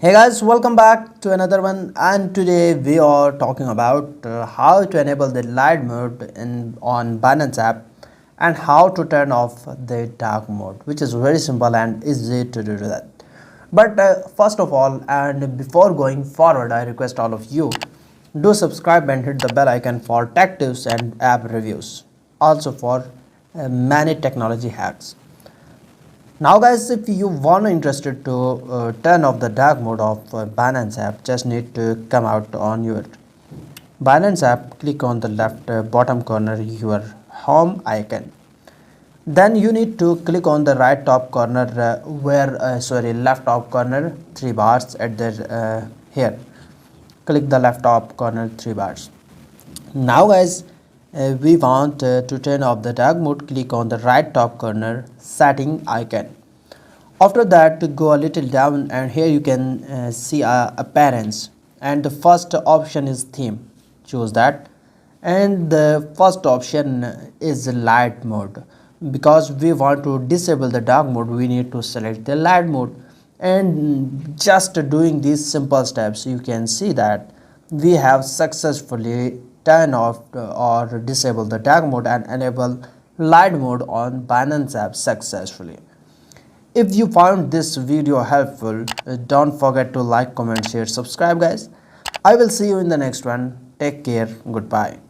Hey guys, welcome back to another one, and today we are talking about how to enable the light mode on Binance app and how to turn off the dark mode, which is very simple and easy to do that. But first of all, and before going forward, I request all of you do subscribe and hit the bell icon for tech tips and app reviews, also for many technology hacks. Now guys, if you want interested to turn off the dark mode of Binance app, just need to come out on your Binance app, click on the left bottom corner your home icon. Then you need to click on the right top corner left top corner 3 bars at the here. Click the left top corner 3 bars. Now guys, we want to turn off the dark mode. Click on the right top corner setting icon. After that, go a little down and here you can see appearance, and the first option is theme. Choose that, and the first option is light mode. Because we want to disable the dark mode, we need to select the light mode, and just doing these simple steps you can see that we have successfully turn off or disable the dark mode and enable light mode on Binance app successfully. If you found this video helpful, don't forget to like, comment, share, subscribe guys. I will see you in the next one. Take care. Goodbye.